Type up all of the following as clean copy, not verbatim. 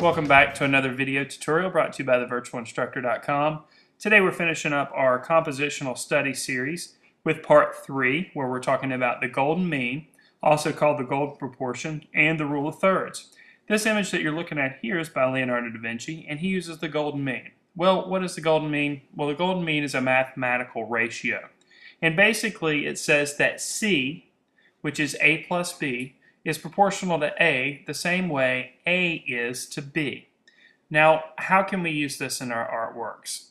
Welcome back to another video tutorial brought to you by thevirtualinstructor.com. Today we're finishing up our compositional study series with part 3, where we're talking about the golden mean, also called the golden proportion, and the rule of thirds. This image that you're looking at here is by Leonardo da Vinci, and he uses the golden mean. Well, what is the golden mean? Well, the golden mean is a mathematical ratio. And basically it says that C, which is A plus B, is proportional to A the same way A is to B. Now, how can we use this in our artworks?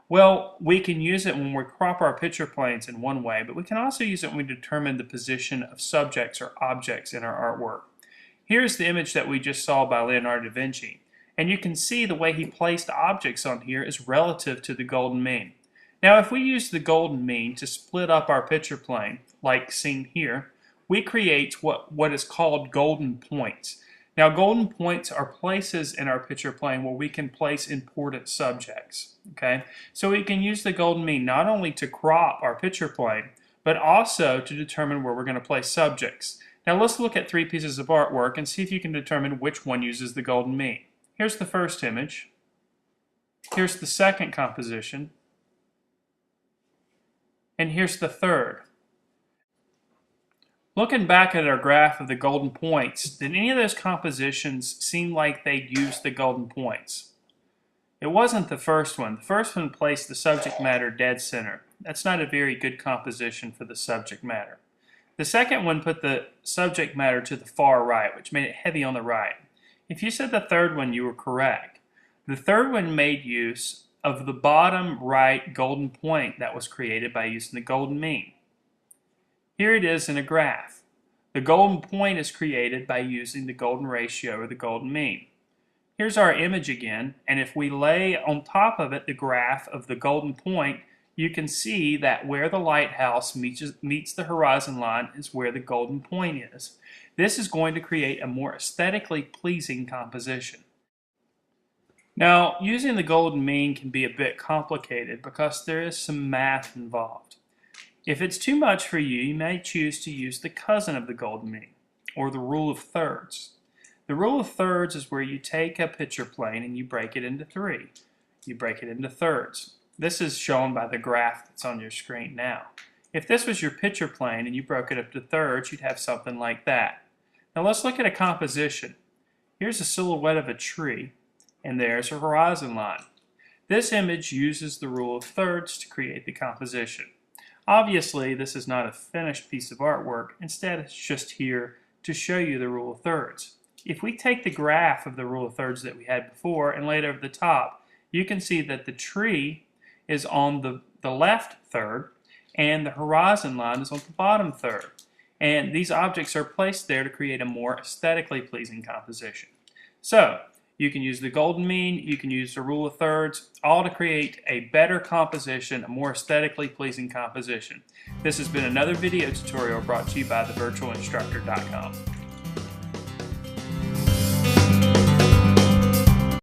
Well, we can use it when we crop our picture planes in one way, but we can also use it when we determine the position of subjects or objects in our artwork. Here's the image that we just saw by Leonardo da Vinci, and you can see the way he placed objects on here is relative to the golden mean. Now, if we use the golden mean to split up our picture plane, like seen here, we create what is called golden points. Now, golden points are places in our picture plane where we can place important subjects. Okay, so we can use the golden mean not only to crop our picture plane, but also to determine where we're going to place subjects. Now, let's look at 3 pieces of artwork and see if you can determine which one uses the golden mean. Here's the first image. Here's the second composition. And here's the third. Looking back at our graph of the golden points, did any of those compositions seem like they'd used the golden points? It wasn't the first one. The first one placed the subject matter dead center. That's not a very good composition for the subject matter. The second one put the subject matter to the far right, which made it heavy on the right. If you said the third one, you were correct. The third one made use of the bottom right golden point that was created by using the golden mean. Here it is in a graph. The golden point is created by using the golden ratio or the golden mean. Here's our image again, and if we lay on top of it the graph of the golden point, you can see that where the lighthouse meets the horizon line is where the golden point is. This is going to create a more aesthetically pleasing composition. Now, using the golden mean can be a bit complicated because there is some math involved. If it's too much for you, you may choose to use the cousin of the golden mean, or the rule of thirds. The rule of thirds is where you take a picture plane and you break it into 3. You break it into thirds. This is shown by the graph that's on your screen now. If this was your picture plane and you broke it up to thirds, you'd have something like that. Now let's look at a composition. Here's a silhouette of a tree, and there's a horizon line. This image uses the rule of thirds to create the composition. Obviously, this is not a finished piece of artwork. Instead, it's just here to show you the rule of thirds. If we take the graph of the rule of thirds that we had before and lay it over the top, you can see that the tree is on the left third and the horizon line is on the bottom third. And these objects are placed there to create a more aesthetically pleasing composition. So, you can use the golden mean, you can use the rule of thirds, all to create a better composition, a more aesthetically pleasing composition. This has been another video tutorial brought to you by thevirtualinstructor.com.